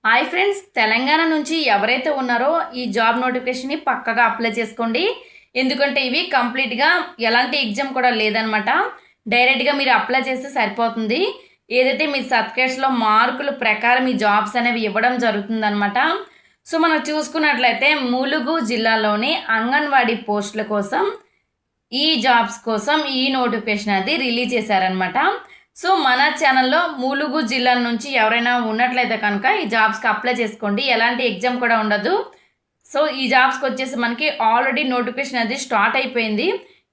Hi friends, Telangana నుంచి ఎవరైతే ఉన్నారో ఈ జాబ్ నోటిఫికేషన్ని పక్కగా అప్లై చేసుకోండి. ఎందుకంటే ఇవి కంప్లీట్గా ఎలాంటి ఎగ్జామ్ కూడా లేదనమాట. డైరెక్ట్గా మీరు అప్లై చేస్తే సరిపోతుంది. ఏదైతే మీ సర్టిఫికేట్స్లో మార్కుల ప్రకారం ఈ జాబ్స్ అనేవి ఇవ్వడం జరుగుతుందనమాట. సో మనం చూసుకున్నట్లయితే ములుగు జిల్లాలోని అంగన్వాడీ పోస్టుల కోసం ఈ జాబ్స్ కోసం ఈ నోటిఫికేషన్ అది రిలీజ్ చేశారనమాట. సో మన ఛానల్లో ములుగు జిల్లా నుంచి ఎవరైనా ఉన్నట్లయితే కనుక ఈ జాబ్స్కి అప్లై చేసుకోండి. ఎలాంటి ఎగ్జామ్ కూడా ఉండదు. సో ఈ జాబ్స్కి వచ్చేసి మనకి ఆల్రెడీ నోటిఫికేషన్ అది స్టార్ట్ అయిపోయింది.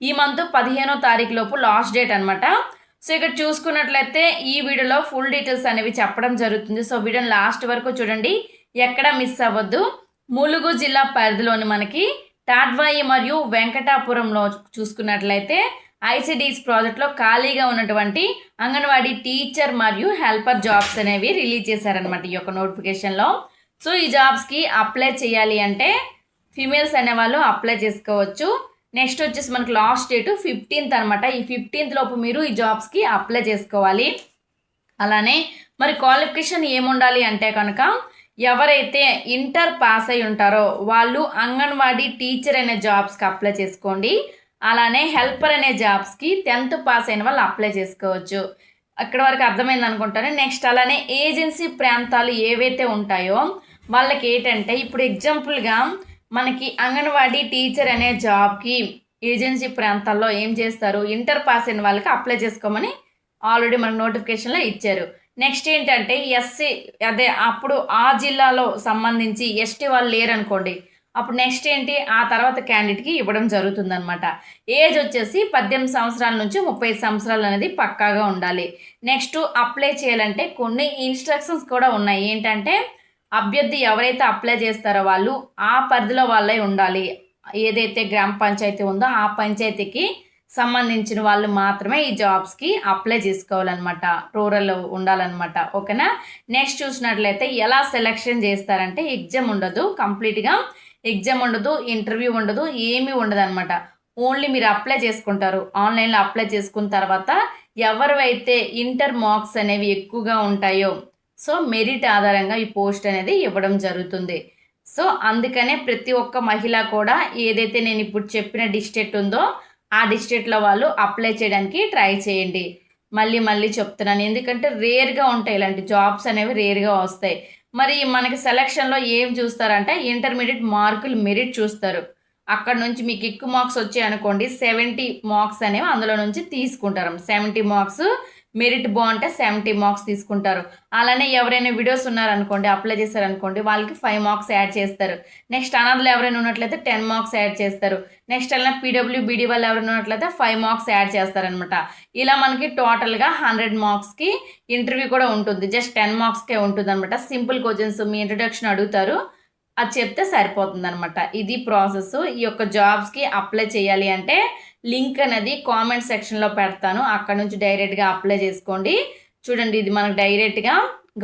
ఈ మంత్ 15వ తారీఖు లోపు లాస్ట్ డేట్ అనమాట. సో ఇక్కడ చూసుకున్నట్లయితే ఈ వీడియోలో ఫుల్ డీటెయిల్స్ అనేవి చెప్పడం జరుగుతుంది. సో వీడియోని లాస్ట్ వరకు చూడండి, ఎక్కడ మిస్ అవ్వద్దు. ములుగు జిల్లా పరిధిలోని మనకి టాడ్వాయి మరియు వెంకటాపురంలో చూసుకున్నట్లయితే ఐసిడిఎస్ ప్రాజెక్ట్లో ఖాళీగా ఉన్నటువంటి అంగన్వాడీ టీచర్ మరియు హెల్పర్ జాబ్స్ అనేవి రిలీజ్ చేశారనమాట ఈ యొక్క నోటిఫికేషన్లో. సో ఈ జాబ్స్కి అప్లై చేయాలి అంటే ఫీమేల్స్ అనేవాళ్ళు అప్లై చేసుకోవచ్చు. నెక్స్ట్ వచ్చేసి మనకి లాస్ట్ డేట్ 15th అనమాట. ఈ 15th లోపు మీరు ఈ జాబ్స్కి అప్లై చేసుకోవాలి. అలానే మరి క్వాలిఫికేషన్ ఏముండాలి అంటే కనుక ఎవరైతే ఇంటర్ పాస్ అయి ఉంటారో వాళ్ళు అంగన్వాడీ టీచర్ అనే జాబ్స్కి అప్లై చేసుకోండి. అలానే హెల్పర్ అనే జాబ్స్కి 10th పాస్ అయిన వాళ్ళు అప్లై చేసుకోవచ్చు. అక్కడ వరకు అర్థమైంది అనుకుంటాను. నెక్స్ట్ అలానే ఏజెన్సీ ప్రాంతాలు ఏవైతే ఉంటాయో వాళ్ళకి ఏంటంటే ఇప్పుడు ఎగ్జాంపుల్గా మనకి అంగన్వాడీ టీచర్ అనే జాబ్కి ఏజెన్సీ ప్రాంతాల్లో ఏం చేస్తారు, ఇంటర్ పాస్ అయిన వాళ్ళకి అప్లై చేసుకోమని ఆల్రెడీ మనకు నోటిఫికేషన్లో ఇచ్చారు. నెక్స్ట్ ఏంటంటే ఎస్సీ, అదే అప్పుడు ఆ జిల్లాలో సంబంధించి ఎస్టీ వాళ్ళు లేరనుకోండి, అప్పుడు నెక్స్ట్ ఏంటి ఆ తర్వాత క్యాండిడేట్కి ఇవ్వడం జరుగుతుందనమాట. ఏజ్ వచ్చేసి 18 సంవత్సరాల నుంచి 30 సంవత్సరాలు అనేది పక్కాగా ఉండాలి. నెక్స్ట్ అప్లై చేయాలంటే కొన్ని ఇన్స్ట్రక్షన్స్ కూడా ఉన్నాయి. ఏంటంటే అభ్యర్థి ఎవరైతే అప్లై చేస్తారో వాళ్ళు ఆ పరిధిలో వాళ్ళే ఉండాలి. ఏదైతే గ్రామ పంచాయతీ ఉందో ఆ పంచాయతీకి సంబంధించిన వాళ్ళు మాత్రమే ఈ జాబ్స్కి అప్లై చేసుకోవాలన్నమాట. రూరల్ ఉండాలన్నమాట. ఓకేనా. నెక్స్ట్ చూసినట్లయితే ఎలా సెలెక్షన్ చేస్తారంటే ఎగ్జామ్ ఉండదు, కంప్లీట్గా ఎగ్జామ్ ఉండదు, ఇంటర్వ్యూ ఉండదు, ఏమీ ఉండదు అనమాట. ఓన్లీ మీరు అప్లై చేసుకుంటారు. ఆన్లైన్లో అప్లై చేసుకున్న తర్వాత ఎవరైతే ఇంటర్ మార్క్స్ అనేవి ఎక్కువగా ఉంటాయో సో మెరిట్ ఆధారంగా ఈ పోస్ట్ అనేది ఇవ్వడం జరుగుతుంది. సో అందుకనే ప్రతి ఒక్క మహిళ కూడా ఏదైతే నేను ఇప్పుడు చెప్పిన డిస్ట్రిక్ట్ ఉందో ఆ డిస్ట్రిక్ట్లో వాళ్ళు అప్లై చేయడానికి ట్రై చేయండి. మళ్ళీ మళ్ళీ చెప్తున్నాను, ఎందుకంటే రేర్గా ఉంటాయి ఇలాంటి జాబ్స్ అనేవి, రేర్గా వస్తాయి. మరి మనకి సెలక్షన్లో ఏం చూస్తారంటే ఇంటర్మీడియట్ మార్కులు మెరిట్ చూస్తారు. అక్కడ నుంచి మీకు ఎక్కువ మార్క్స్ వచ్చాయి అనుకోండి, 70 మార్క్స్ అనేవి అందులో నుంచి తీసుకుంటారు. 70 మార్క్స్ మెరిట్ బాగుంటే 70 మార్క్స్ తీసుకుంటారు. అలానే ఎవరైనా వీడియోస్ ఉన్నారనుకోండి, అప్లై చేశారనుకోండి, వాళ్ళకి 5 మార్క్స్ యాడ్ చేస్తారు. నెక్స్ట్ అనాథలు ఎవరైనా ఉన్నట్లయితే 10 మార్క్స్ యాడ్ చేస్తారు. నెక్స్ట్ అలా పీడబ్ల్యూబీడీ వాళ్ళు ఎవరైనా ఉన్నట్లయితే 5 మార్క్స్ యాడ్ చేస్తారనమాట. ఇలా మనకి టోటల్గా 100 మార్క్స్కి ఇంటర్వ్యూ కూడా ఉంటుంది. జస్ట్ 10 మార్క్స్కే ఉంటుంది అనమాట. సింపుల్ క్వశ్చన్స్, మీ ఇంట్రడక్షన్ అడుగుతారు, అది చెప్తే సరిపోతుంది అనమాట. ఇది ప్రాసెస్. ఈ యొక్క జాబ్స్కి అప్లై చేయాలి అంటే లింక్ అనేది కామెంట్ సెక్షన్లో పెడతాను, అక్కడ నుంచి డైరెక్ట్గా అప్లై చేసుకోండి. చూడండి, ఇది మనకు డైరెక్ట్గా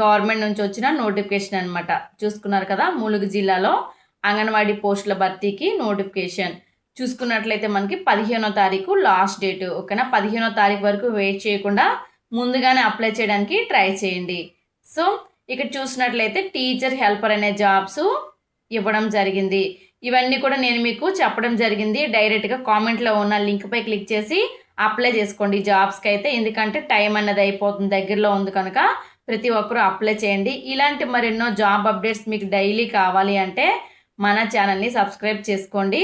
గవర్నమెంట్ నుంచి వచ్చిన నోటిఫికేషన్ అనమాట. చూసుకున్నారు కదా, ములుగు జిల్లాలో అంగన్వాడీ పోస్టుల భర్తీకి నోటిఫికేషన్. చూసుకున్నట్లయితే మనకి 15వ తారీఖు లాస్ట్ డేట్. ఓకేనా. 15వ తారీఖు వరకు వెయిట్ చేయకుండా ముందుగానే అప్లై చేయడానికి ట్రై చేయండి. సో ఇక్కడ చూసినట్లయితే టీచర్ హెల్పర్ అనే జాబ్స్ ఇవ్వడం జరిగింది. ఇవన్నీ కూడా నేను మీకు చెప్పడం జరిగింది. డైరెక్ట్గా కామెంట్లో ఉన్న లింక్పై క్లిక్ చేసి అప్లై చేసుకోండి జాబ్స్కి అయితే, ఎందుకంటే టైం అన్నది అయిపోతుంది, దగ్గరలో ఉంది కనుక ప్రతి ఒక్కరూ అప్లై చేయండి. ఇలాంటి మరెన్నో జాబ్ అప్డేట్స్ మీకు డైలీ కావాలి అంటే మన ఛానల్ని సబ్స్క్రైబ్ చేసుకోండి.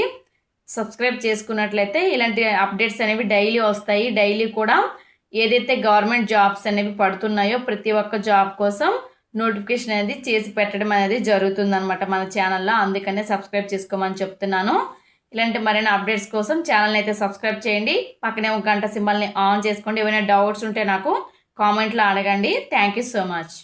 సబ్స్క్రైబ్ చేసుకున్నట్లయితే ఇలాంటి అప్డేట్స్ అనేవి డైలీ వస్తాయి. డైలీ కూడా ఏదైతే గవర్నమెంట్ జాబ్స్ అనేవి పడుతున్నాయో ప్రతి ఒక్క జాబ్ కోసం నోటిఫికేషన్ అనేది చేసి పెట్టడం అనేది జరుగుతుందన్నమాట మన ఛానల్లో. అందుకనే సబ్స్క్రైబ్ చేసుకోమని చెప్తున్నాను. ఇలాంటి మరిన్ని అప్డేట్స్ కోసం ఛానల్ని అయితే సబ్స్క్రైబ్ చేయండి. పక్కనే ఒక గంట సింబల్ని ఆన్ చేసుకోండి. ఏమైనా డౌట్స్ ఉంటే నాకు కామెంట్లో అడగండి. Thank you so much.